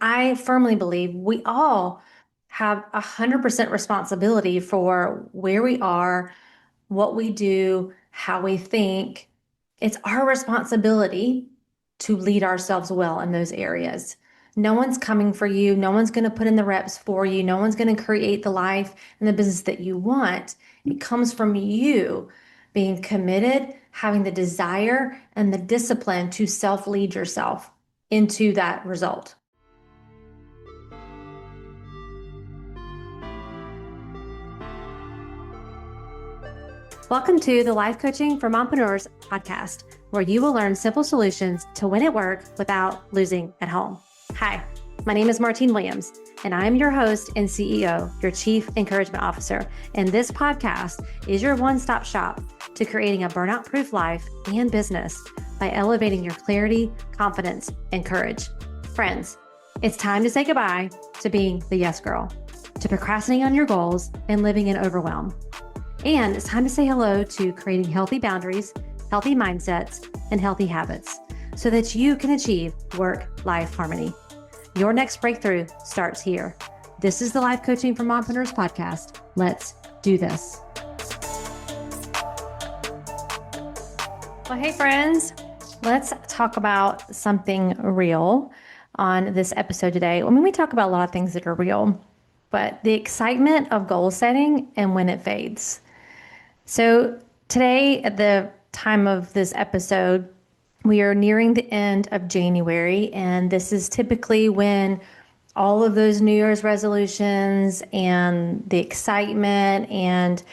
I firmly believe we all have 100% responsibility for where we are, what we do, how we think. It's our responsibility to lead ourselves well in those areas. No one's coming for you. No one's going to put in the reps for you. No one's going to create the life and the business that you want. It comes from you being committed, having the desire and the discipline to self lead yourself into that result. Welcome to the Life Coaching for Mompreneurs podcast, where you will learn simple solutions to win at work without losing at home. Hi, my name is Martine Williams, and I am your host and CEO, your Chief Encouragement Officer. And this podcast is your one-stop shop to creating a burnout-proof life and business by elevating your clarity, confidence, and courage. Friends, it's time to say goodbye to being the yes girl, to procrastinating on your goals and living in overwhelm. And it's time to say hello to creating healthy boundaries, healthy mindsets, and healthy habits so that you can achieve work-life harmony. Your next breakthrough starts here. This is the Life Coaching for Mompreneurs podcast. Let's do this. Well, hey friends, let's talk about something real on this episode today. We talk about a lot of things that are real, but the excitement of goal setting and when it fades. So today, at the time of this episode, we are nearing the end of January, and this is typically when all of those New Year's resolutions and the excitement and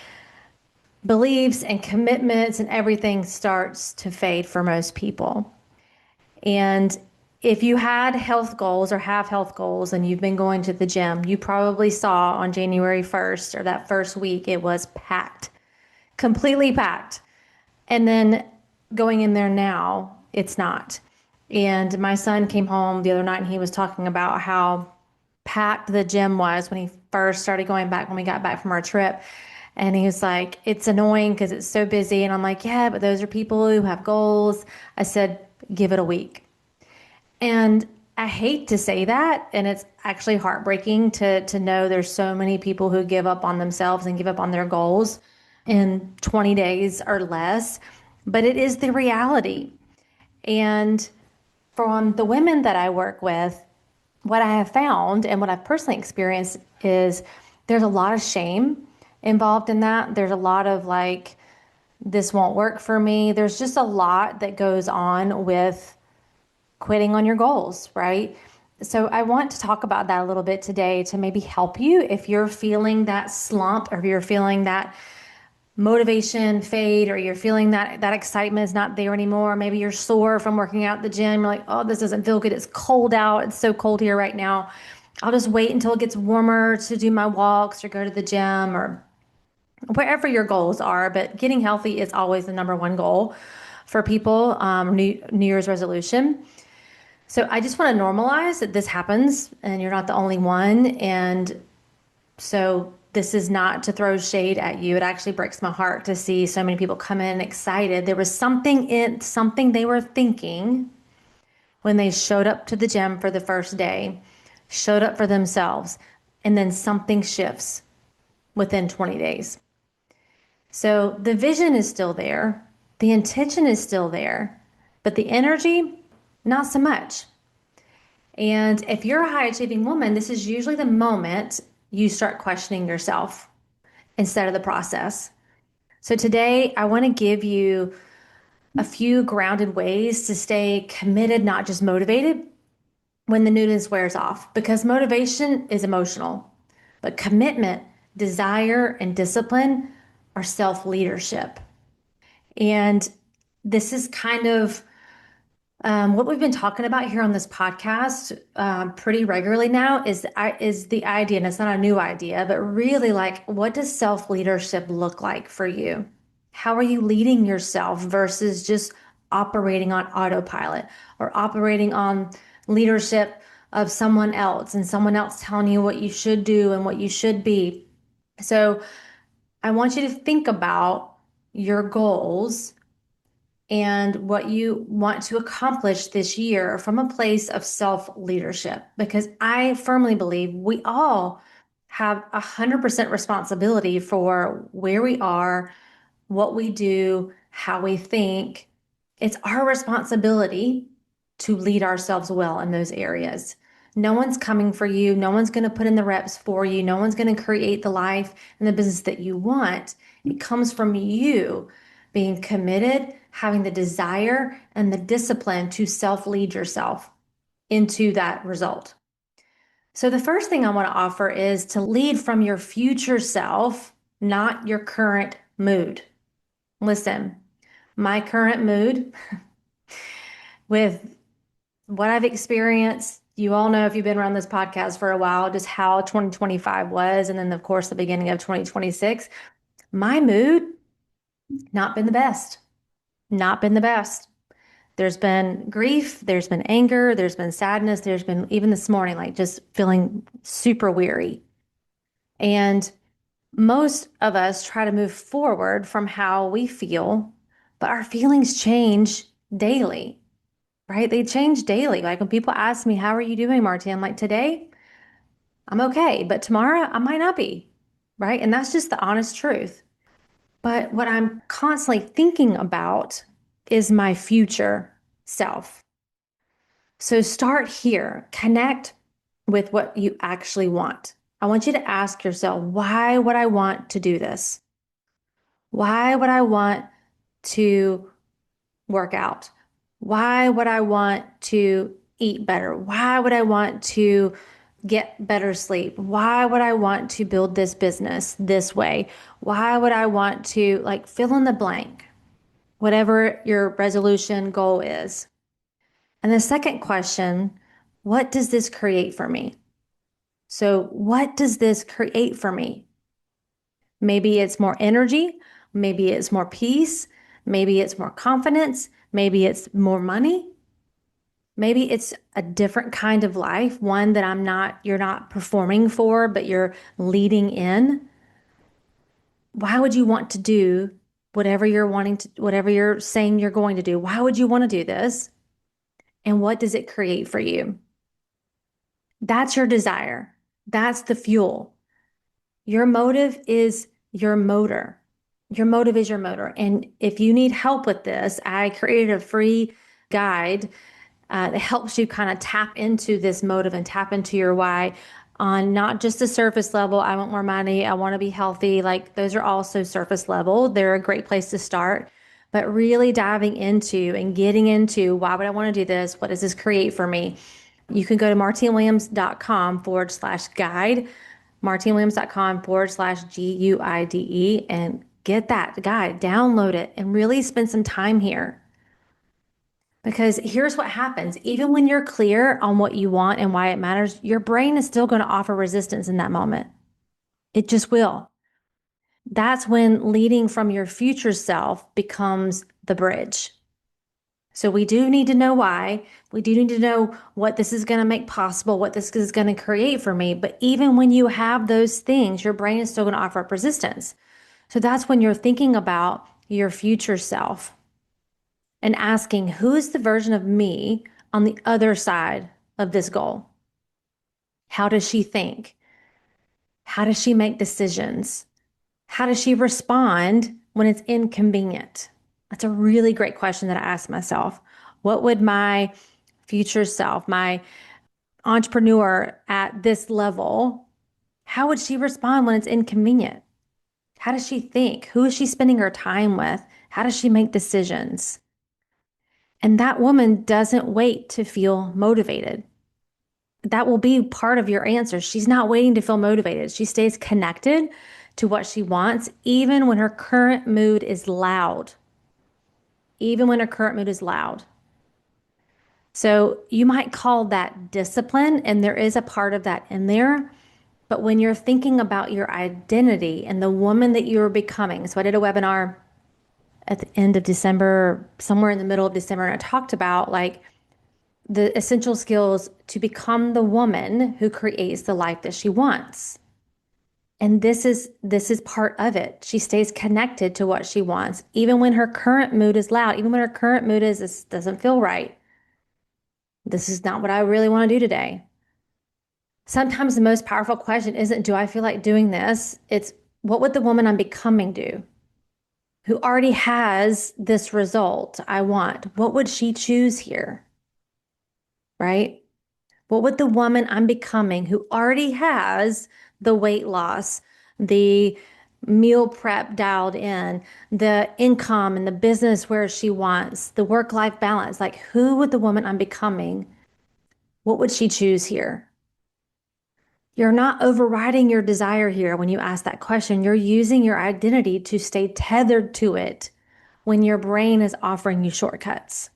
beliefs and commitments and everything starts to fade for most people. And if you had health goals or have health goals and you've been going to the gym, you probably saw on January 1st or that first week, it was packed. Completely packed. And then going in there now, it's not. And my son came home the other night and he was talking about how packed the gym was when he first started going back, when we got back from our trip. And he was like, it's annoying because it's so busy. And I'm like, yeah, but those are people who have goals. I said, give it a week. And I hate to say that. And it's actually heartbreaking to know there's so many people who give up on themselves and give up on their goals in 20 days or less, but it is the reality. And from the women that I work with, what I have found and what I've personally experienced is there's a lot of shame involved in that. There's a lot of like, this won't work for me. There's just a lot that goes on with quitting on your goals, right? So I want to talk about that a little bit today to maybe help you if you're feeling that slump or if you're feeling that motivation fade, or you're feeling that excitement is not there anymore. Maybe you're sore from working out at the gym. You're like, oh, this doesn't feel good. It's cold out. It's so cold here right now. I'll just wait until it gets warmer to do my walks or go to the gym or wherever your goals are. But getting healthy is always the number one goal for people, New Year's resolution. So I just want to normalize that this happens and you're not the only one. And so this is not to throw shade at you. It actually breaks my heart to see so many people come in excited. There was something they were thinking when they showed up to the gym for the first day, showed up for themselves, and then something shifts within 20 days. So the vision is still there. The intention is still there, but the energy, not so much. And if you're a high achieving woman, this is usually the moment you start questioning yourself instead of the process. So today I want to give you a few grounded ways to stay committed, not just motivated when the newness wears off, because motivation is emotional, but commitment, desire, and discipline are self-leadership. And this is kind of what we've been talking about here on this podcast pretty regularly now is the idea, and it's not a new idea, but really like, what does self-leadership look like for you? How are you leading yourself versus just operating on autopilot or operating on leadership of someone else and someone else telling you what you should do and what you should be? So I want you to think about your goals and what you want to accomplish this year from a place of self-leadership. Because I firmly believe we all have 100% responsibility for where we are, what we do, how we think. It's our responsibility to lead ourselves well in those areas. No one's coming for you. No one's going to put in the reps for you. No one's going to create the life and the business that you want. It comes from you being committed, having the desire and the discipline to self-lead yourself into that result. So the first thing I want to offer is to lead from your future self, not your current mood. Listen, my current mood with what I've experienced, you all know if you've been around this podcast for a while, just how 2025 was. And then, of course, the beginning of 2026, my mood, not been the best. Not been the best. There's been grief, there's been anger, there's been sadness, there's been even this morning, like just feeling super weary. And most of us try to move forward from how we feel, but our feelings change daily, right? They change daily. Like when people ask me, how are you doing, Martine? I'm like, today, I'm okay, but tomorrow I might not be, right? And that's just the honest truth. But what I'm constantly thinking about is my future self. So start here, connect with what you actually want. I want you to ask yourself, why would I want to do this? Why would I want to work out? Why would I want to eat better? Why would I want to get better sleep? Why would I want to build this business this way? Why would I want to like fill in the blank, whatever your resolution goal is? And the second question, what does this create for me? So, what does this create for me? Maybe it's more energy, maybe it's more peace, maybe it's more confidence, maybe it's more money. Maybe it's a different kind of life, one that you're not performing for, but you're leading in. Why would you want to do whatever you're saying you're going to do? Why would you want to do this? And what does it create for you? That's your desire. That's the fuel. Your motive is your motor. Your motive is your motor. And if you need help with this, I created a free guide that helps you kind of tap into this motive and tap into your why on not just the surface level. I want more money. I want to be healthy. Like those are also surface level. They're a great place to start. But really diving into and getting into why would I want to do this? What does this create for me? You can go to martinewilliams.com/guide, martinewilliams.com/GUIDE, and get that guide, download it, and really spend some time here. Because here's what happens. Even when you're clear on what you want and why it matters, your brain is still going to offer resistance in that moment. It just will. That's when leading from your future self becomes the bridge. So we do need to know why. We do need to know what this is going to make possible, what this is going to create for me. But even when you have those things, your brain is still going to offer up resistance. So that's when you're thinking about your future self and asking, who is the version of me on the other side of this goal? How does she think? How does she make decisions? How does she respond when it's inconvenient? That's a really great question that I ask myself. What would my future self, my entrepreneur at this level, how would she respond when it's inconvenient? How does she think? Who is she spending her time with? How does she make decisions? And that woman doesn't wait to feel motivated. That will be part of your answer. She's not waiting to feel motivated. She stays connected to what she wants, even when her current mood is loud. Even when her current mood is loud. So you might call that discipline, and there is a part of that in there. But when you're thinking about your identity and the woman that you're becoming, so I did a webinar at the end of December, somewhere in the middle of December, and I talked about like the essential skills to become the woman who creates the life that she wants. And this is part of it. She stays connected to what she wants, even when her current mood is loud, even when her current mood is this doesn't feel right. This is not what I really want to do today. Sometimes the most powerful question isn't, do I feel like doing this? It's, what would the woman I'm becoming do? Who already has this result I want? What would she choose here? Right? What would the woman I'm becoming who already has the weight loss, the meal prep dialed in, the income and the business where she wants, the work-life balance, like who would the woman I'm becoming, what would she choose here? You're not overriding your desire here when you ask that question. You're using your identity to stay tethered to it when your brain is offering you shortcuts.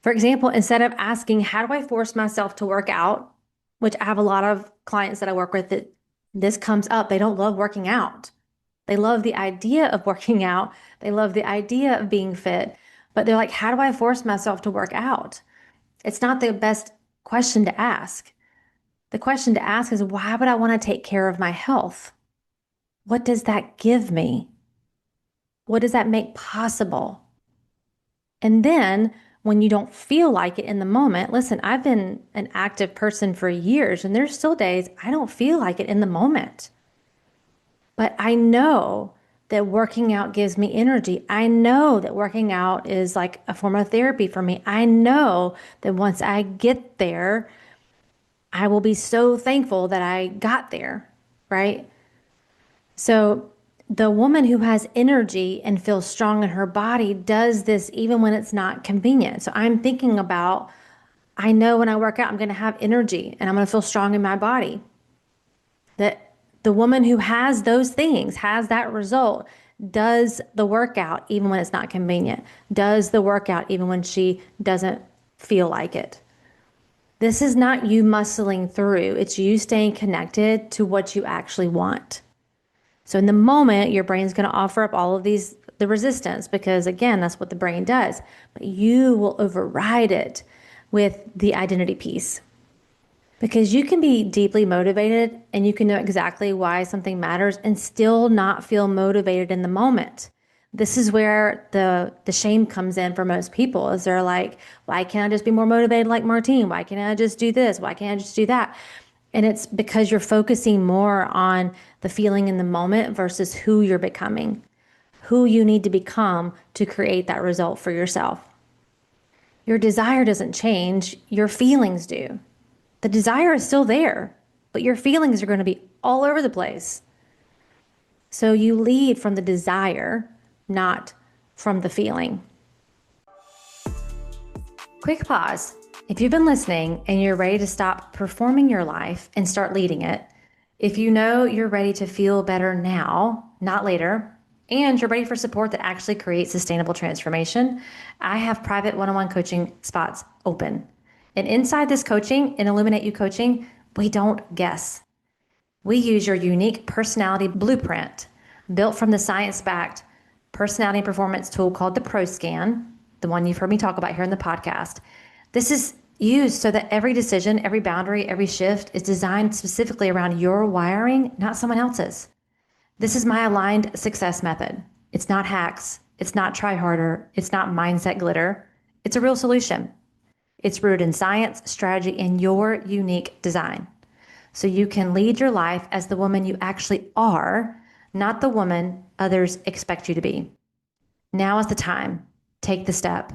For example, instead of asking, how do I force myself to work out? Which I have a lot of clients that I work with that this comes up. They don't love working out. They love the idea of working out. They love the idea of being fit, but they're like, how do I force myself to work out? It's not the best question to ask. The question to ask is, why would I want to take care of my health? What does that give me? What does that make possible? And then when you don't feel like it in the moment, listen, I've been an active person for years, and there's still days I don't feel like it in the moment. But I know that working out gives me energy. I know that working out is like a form of therapy for me. I know that once I get there, I will be so thankful that I got there, right? So the woman who has energy and feels strong in her body does this even when it's not convenient. So I'm thinking about, I know when I work out, I'm going to have energy and I'm going to feel strong in my body. That the woman who has those things, has that result, does the workout even when it's not convenient, does the workout even when she doesn't feel like it. This is not you muscling through, it's you staying connected to what you actually want. So in the moment, your brain's going to offer up all of the resistance, because again, that's what the brain does. But you will override it with the identity piece. Because you can be deeply motivated and you can know exactly why something matters and still not feel motivated in the moment. This is where the shame comes in for most people, is they're like, why can't I just be more motivated like Martine? Why can't I just do this? Why can't I just do that? And it's because you're focusing more on the feeling in the moment versus who you're becoming, who you need to become to create that result for yourself. Your desire doesn't change, your feelings do. The desire is still there, but your feelings are going to be all over the place. So you lead from the desire, not from the feeling. Quick pause. If you've been listening and you're ready to stop performing your life and start leading it, if you know you're ready to feel better now, not later, and you're ready for support that actually creates sustainable transformation, I have private one-on-one coaching spots open. And inside this coaching, in Illuminate You Coaching, we don't guess. We use your unique personality blueprint built from the science-backed personality and performance tool called the ProScan, the one you've heard me talk about here in the podcast. This is used so that every decision, every boundary, every shift is designed specifically around your wiring, not someone else's. This is my aligned success method. It's not hacks. It's not try harder. It's not mindset glitter. It's a real solution. It's rooted in science, strategy, and your unique design. So you can lead your life as the woman you actually are, not the woman others expect you to be. Now is the time. Take the step.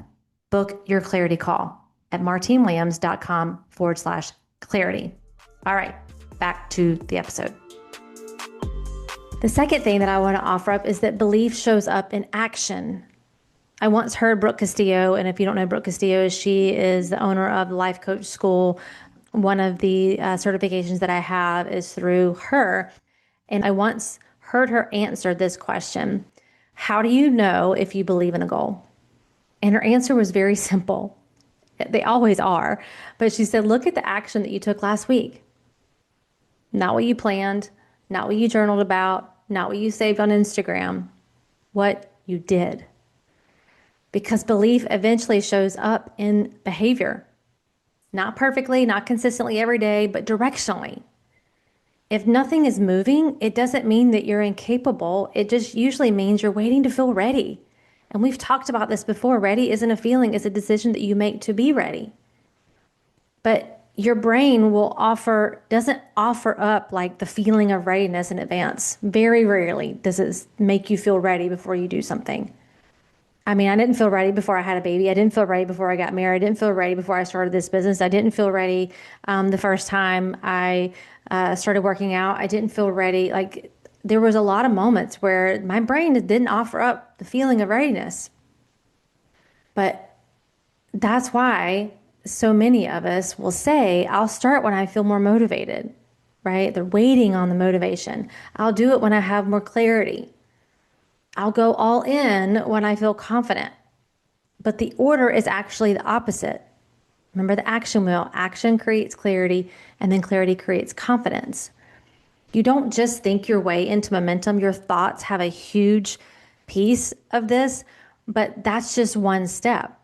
Book your clarity call at martinewilliams.com/clarity. All right, back to the episode. The second thing that I want to offer up is that belief shows up in action. I once heard Brooke Castillo, and if you don't know Brooke Castillo, she is the owner of the Life Coach School. One of the certifications that I have is through her. And I once heard her answer this question: how do you know if you believe in a goal? And her answer was very simple. They always are. But she said, look at the action that you took last week. Not what you planned, not what you journaled about, not what you saved on Instagram, what you did. Because belief eventually shows up in behavior. Not perfectly, not consistently every day, but directionally. If nothing is moving, it doesn't mean that you're incapable. It just usually means you're waiting to feel ready. And we've talked about this before. Ready isn't a feeling, it's a decision that you make to be ready. But your brain doesn't offer up like the feeling of readiness in advance. Very rarely does it make you feel ready before you do something. I mean, I didn't feel ready before I had a baby. I didn't feel ready before I got married. I didn't feel ready before I started this business. I didn't feel ready the first time I started working out. I didn't feel ready. Like, there was a lot of moments where my brain didn't offer up the feeling of readiness. But that's why so many of us will say, I'll start when I feel more motivated, right? They're waiting on the motivation. I'll do it when I have more clarity. I'll go all in when I feel confident. But the order is actually the opposite. Remember the action wheel. Action creates clarity, and then clarity creates confidence. You don't just think your way into momentum. Your thoughts have a huge piece of this, but that's just one step.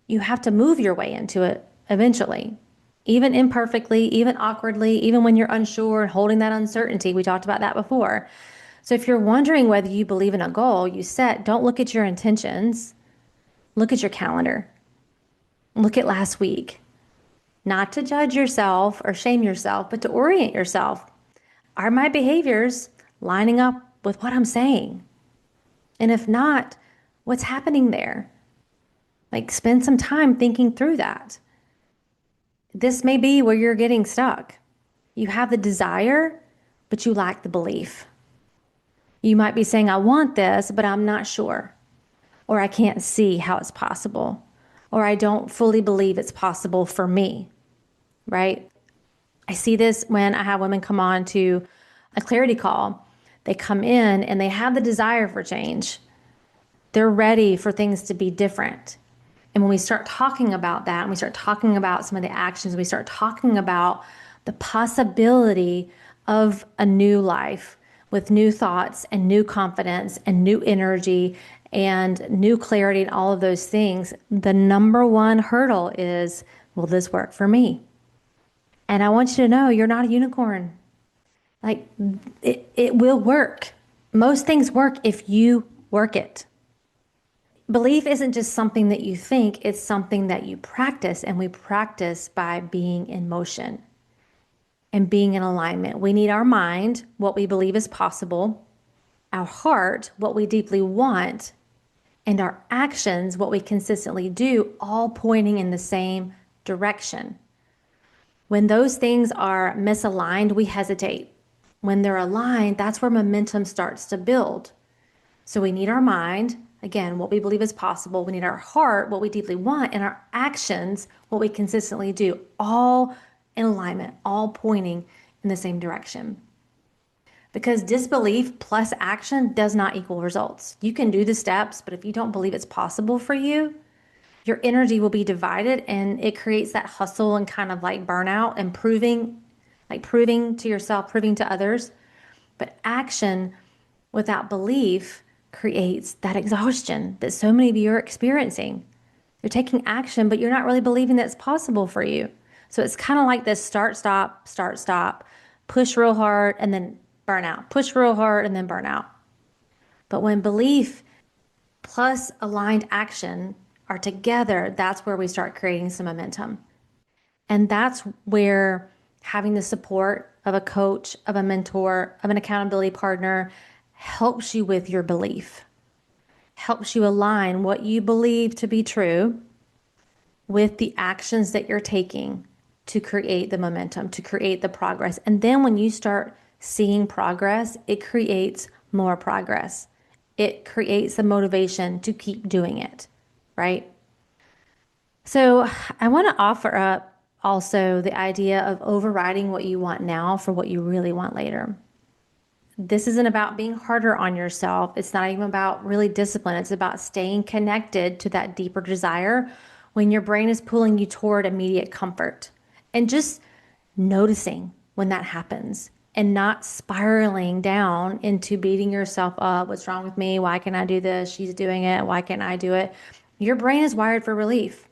You have to move your way into it eventually, even imperfectly, even awkwardly, even when you're unsure and holding that uncertainty. We talked about that before. So if you're wondering whether you believe in a goal you set, don't look at your intentions. Look at your calendar. Look at last week. Not to judge yourself or shame yourself, but to orient yourself. Are my behaviors lining up with what I'm saying? And if not, what's happening there? Like, spend some time thinking through that. This may be where you're getting stuck. You have the desire, but you lack the belief. You might be saying, I want this, but I'm not sure. Or I can't see how it's possible. Or I don't fully believe it's possible for me, right? I see this when I have women come on to a clarity call. They come in and they have the desire for change. They're ready for things to be different. And when we start talking about that, and we start talking about some of the actions, we start talking about the possibility of a new life with new thoughts and new confidence and new energy and new clarity and all of those things, the number one hurdle is, will this work for me? And I want you to know you're not a unicorn. Like, it will work. Most things work if you work it. Belief isn't just something that you think, it's something that you practice, and we practice by being in motion and being in alignment. We need our mind, what we believe is possible, our heart, what we deeply want, and our actions, what we consistently do, all pointing in the same direction. When those things are misaligned, we hesitate. When they're aligned, that's where momentum starts to build. So we need our mind, again, what we believe is possible. We need our heart, what we deeply want, and our actions, what we consistently do, all in alignment, all pointing in the same direction. Because disbelief plus action does not equal results. You can do the steps, but if you don't believe it's possible for you, your energy will be divided, and it creates that hustle and kind of like burnout and proving to yourself, proving to others. But action without belief creates that exhaustion that so many of you are experiencing. You're taking action, but you're not really believing that it's possible for you. So it's kind of like this start, stop, push real hard, and then burn out. Push real hard, and then burn out. But when belief plus aligned action are together, that's where we start creating some momentum. And that's where having the support of a coach, of a mentor, of an accountability partner helps you with your belief, helps you align what you believe to be true with the actions that you're taking to create the momentum, to create the progress. And then when you start seeing progress, it creates more progress. It creates the motivation to keep doing it, right? So I want to offer up also the idea of overriding what you want now for what you really want later. This isn't about being harder on yourself. It's not even about really discipline. It's about staying connected to that deeper desire when your brain is pulling you toward immediate comfort, and just noticing when that happens and not spiraling down into beating yourself up. What's wrong with me? Why can't I do this? She's doing it. Why can't I do it? Your brain is wired for relief,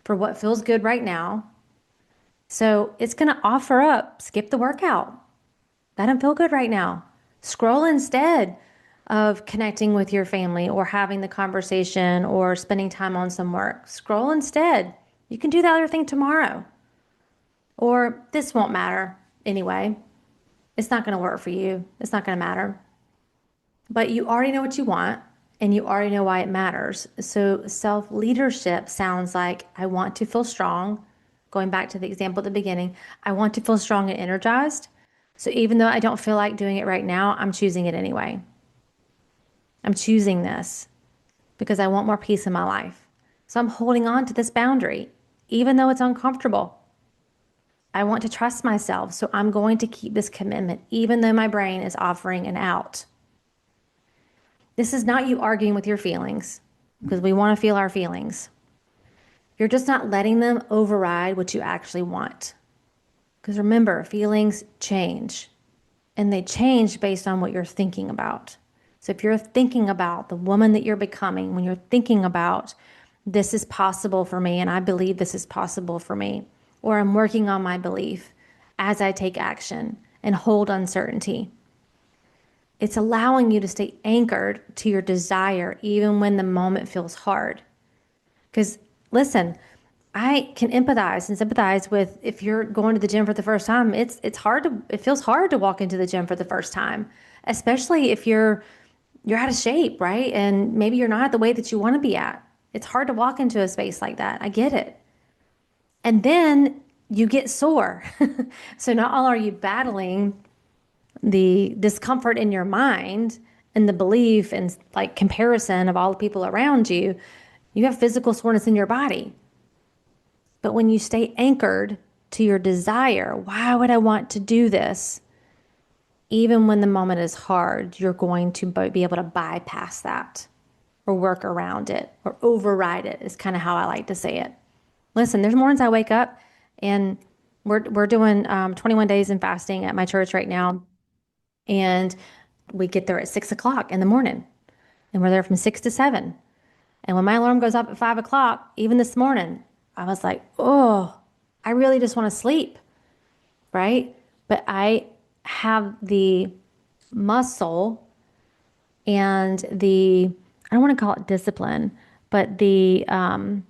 for what feels good right now. So it's going to offer up, skip the workout. That don't feel good right now. Scroll instead of connecting with your family or having the conversation or spending time on some work. Scroll instead. You can do the other thing tomorrow. Or this won't matter anyway. It's not going to work for you. It's not going to matter. But you already know what you want and you already know why it matters. So self leadership sounds like I want to feel strong. Going back to the example at the beginning, I want to feel strong and energized. So even though I don't feel like doing it right now, I'm choosing it anyway. I'm choosing this because I want more peace in my life. So I'm holding on to this boundary, even though it's uncomfortable. I want to trust myself. So I'm going to keep this commitment, even though my brain is offering an out. This is not you arguing with your feelings because we want to feel our feelings. You're just not letting them override what you actually want. Because remember, feelings change and they change based on what you're thinking about. So if you're thinking about the woman that you're becoming, when you're thinking about this is possible for me and I believe this is possible for me, or I'm working on my belief as I take action and hold uncertainty. It's allowing you to stay anchored to your desire even when the moment feels hard. Because listen, I can empathize and sympathize with if you're going to the gym for the first time, it feels hard to walk into the gym for the first time, especially if you're out of shape, right? And maybe you're not at the weight that you want to be at. It's hard to walk into a space like that. I get it. And then you get sore. So not only are you battling the discomfort in your mind and the belief and like comparison of all the people around you, you have physical soreness in your body. But when you stay anchored to your desire, why would I want to do this? Even when the moment is hard, you're going to be able to bypass that or work around it or override it, is kind of how I like to say it. Listen, there's mornings I wake up and we're doing 21 days in fasting at my church right now. And we get there at 6 o'clock in the morning and we're there from 6 to 7. And when my alarm goes up at 5 o'clock, even this morning, I was like, oh, I really just want to sleep, right? But I have the muscle and I don't want to call it discipline, but I don't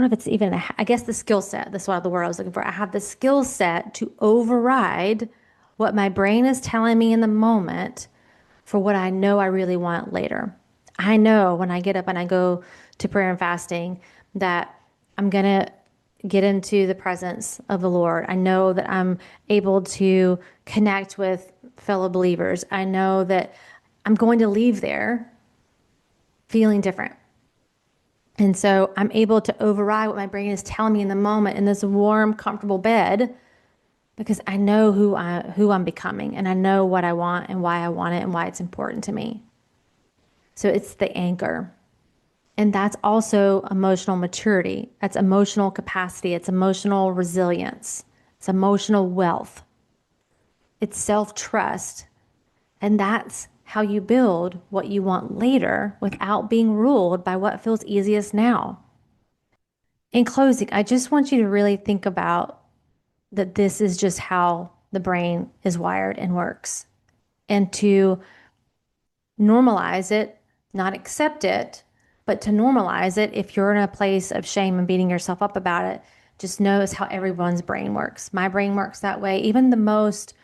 know if it's even, I guess the skill set, that's what the word I was looking for. I have the skill set to override what my brain is telling me in the moment for what I know I really want later. I know when I get up and I go to prayer and fasting that I'm going to get into the presence of the Lord. I know that I'm able to connect with fellow believers. I know that I'm going to leave there feeling different. And so I'm able to override what my brain is telling me in the moment in this warm, comfortable bed because I know who I'm becoming and I know what I want and why I want it and why it's important to me. So it's the anchor. And that's also emotional maturity. That's emotional capacity. It's emotional resilience. It's emotional wealth. It's self-trust. And that's how you build what you want later without being ruled by what feels easiest now. In closing, I just want you to really think about that this is just how the brain is wired and works. And to normalize it, not accept it, but to normalize it if you're in a place of shame and beating yourself up about it, just knows how everyone's brain works. My brain works that way. Even the most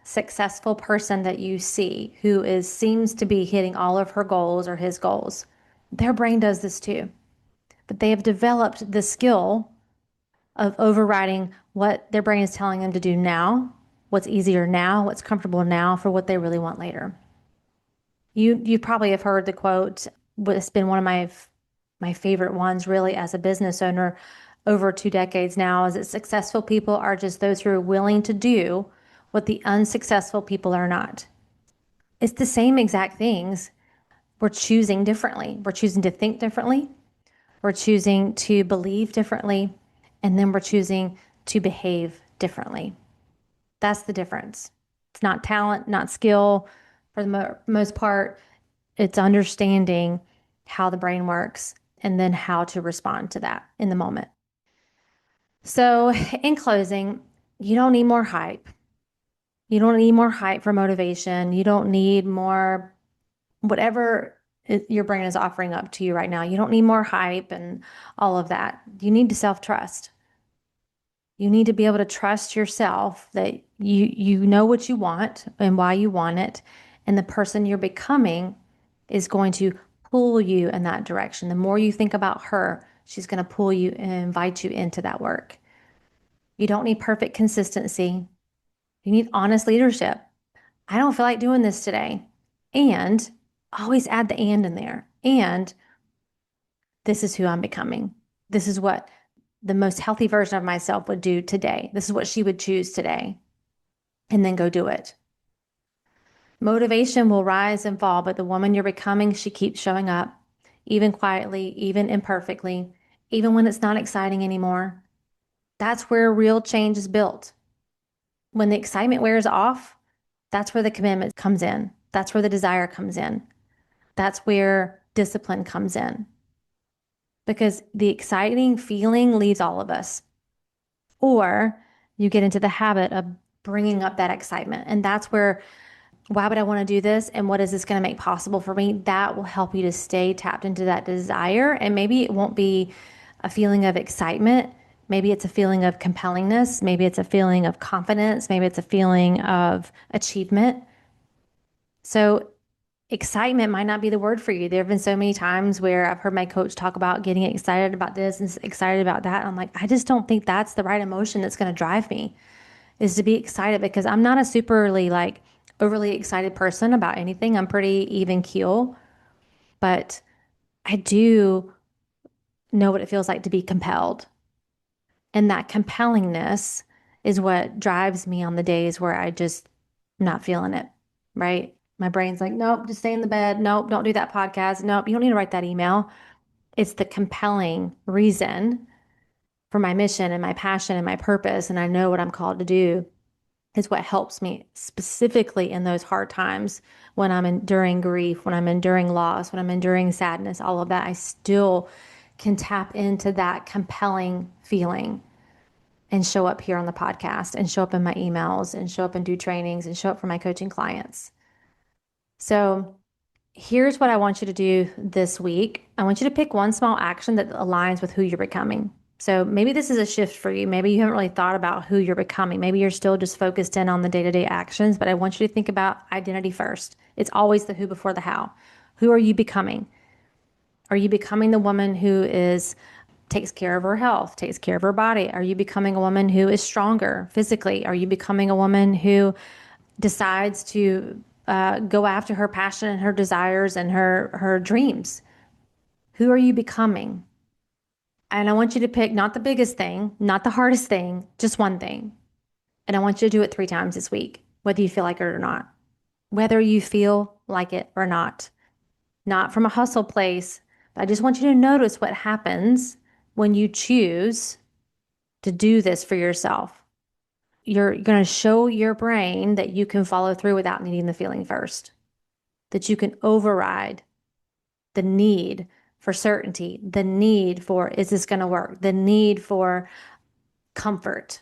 successful person that you see who seems to be hitting all of her goals or his goals, their brain does this too. But they have developed the skill of overriding what their brain is telling them to do now, what's easier now, what's comfortable now for what they really want later. You probably have heard the quote, it's been one of my favorite ones really as a business owner over 2 decades now, is that successful people are just those who are willing to do what the unsuccessful people are not. It's the same exact things. We're choosing differently. We're choosing to think differently. We're choosing to believe differently. And then we're choosing to behave differently. That's the difference. It's not talent, not skill. For the most part, it's understanding how the brain works and then how to respond to that in the moment. So, in closing, you don't need more hype. You don't need more hype for motivation. You don't need more, whatever your brain is offering up to you right now. You don't need more hype and all of that. You need to self-trust. You need to be able to trust yourself that you know what you want and why you want it, and the person you're becoming is going to pull you in that direction. The more you think about her, she's going to pull you and invite you into that work. You don't need perfect consistency. You need honest leadership. I don't feel like doing this today. And always add the and in there. And this is who I'm becoming. This is what the most healthy version of myself would do today. This is what she would choose today. And then go do it. Motivation will rise and fall, but the woman you're becoming, she keeps showing up, even quietly, even imperfectly, even when it's not exciting anymore. That's where real change is built. When the excitement wears off, that's where the commitment comes in. That's where the desire comes in. That's where discipline comes in. Because the exciting feeling leaves all of us. Or you get into the habit of bringing up that excitement. And that's where, why would I want to do this? And what is this going to make possible for me? That will help you to stay tapped into that desire. And maybe it won't be a feeling of excitement. Maybe it's a feeling of compellingness. Maybe it's a feeling of confidence. Maybe it's a feeling of achievement. So excitement might not be the word for you. There have been so many times where I've heard my coach talk about getting excited about this and excited about that. I'm like, I just don't think that's the right emotion that's going to drive me, is to be excited, because I'm not a superly like overly excited person about anything. I'm pretty even keel, but I do know what it feels like to be compelled. And that compellingness is what drives me on the days where I just not feeling it, right? My brain's like, nope, just stay in the bed. Nope, don't do that podcast. Nope, you don't need to write that email. It's the compelling reason for my mission and my passion and my purpose. And I know what I'm called to do is what helps me specifically in those hard times when I'm enduring grief, when I'm enduring loss, when I'm enduring sadness, all of that. I still can tap into that compelling feeling and show up here on the podcast and show up in my emails and show up and do trainings and show up for my coaching clients. So here's what I want you to do this week. I want you to pick one small action that aligns with who you're becoming. So maybe this is a shift for you. Maybe you haven't really thought about who you're becoming. Maybe you're still just focused in on the day-to-day actions, but I want you to think about identity first. It's always the who before the how. Who are you becoming? Are you becoming the woman who takes care of her health, takes care of her body? Are you becoming a woman who is stronger physically? Are you becoming a woman who decides to go after her passion and her desires and her dreams? Who are you becoming? And I want you to pick not the biggest thing, not the hardest thing, just one thing. And I want you to do it 3 times this week, whether you feel like it or not. Whether you feel like it or not. Not from a hustle place, but I just want you to notice what happens when you choose to do this for yourself. You're going to show your brain that you can follow through without needing the feeling first, that you can override the need for certainty, the need for, is this going to work? The need for comfort,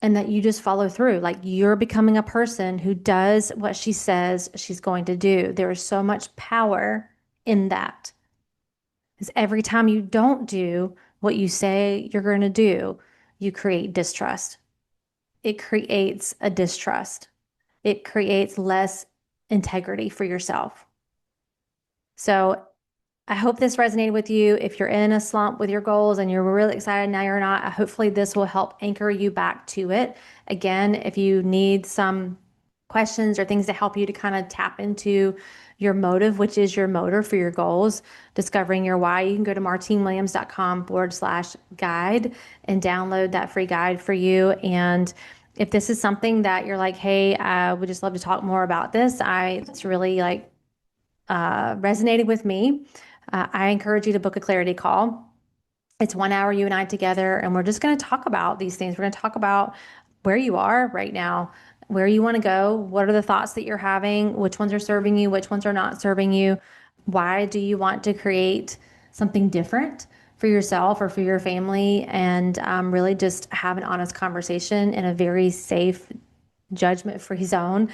and that you just follow through. Like you're becoming a person who does what she says she's going to do. There is so much power in that. Because every time you don't do what you say you're going to do, you create distrust. It creates a distrust. It creates less integrity for yourself. So I hope this resonated with you. If you're in a slump with your goals and you're really excited, now you're not, hopefully this will help anchor you back to it. Again, if you need some questions or things to help you to kind of tap into your motive, which is your motor for your goals, discovering your why, you can go to martinewilliams.com/guide and download that free guide for you. And if this is something that you're like, hey, I would just love to talk more about this, it's really like resonated with me, I encourage you to book a clarity call. It's 1 hour, you and I together, and we're just going to talk about these things. We're going to talk about where you are right now, where you want to go, what are the thoughts that you're having, which ones are serving you, which ones are not serving you, why do you want to create something different for yourself or for your family, and really just have an honest conversation in a very safe, judgment-free zone.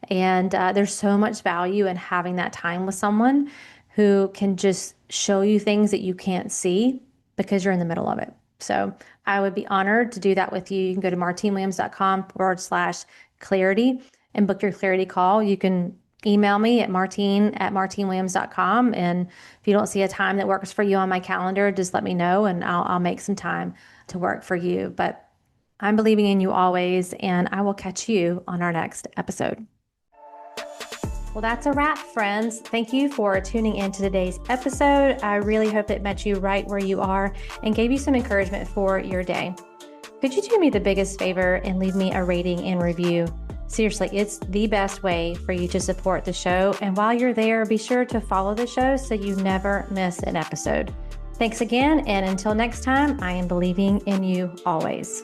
And there's so much value in having that time with someone who can just show you things that you can't see because you're in the middle of it. So I would be honored to do that with you. You can go to martinewilliams.com/clarity and book your clarity call. You can email me at martine@martinewilliams.com. And if you don't see a time that works for you on my calendar, just let me know and I'll make some time to work for you. But I'm believing in you always, and I will catch you on our next episode. Well, that's a wrap, friends. Thank you for tuning in to today's episode. I really hope it met you right where you are and gave you some encouragement for your day. Could you do me the biggest favor and leave me a rating and review? Seriously, it's the best way for you to support the show. And while you're there, be sure to follow the show so you never miss an episode. Thanks again. And until next time, I am believing in you always.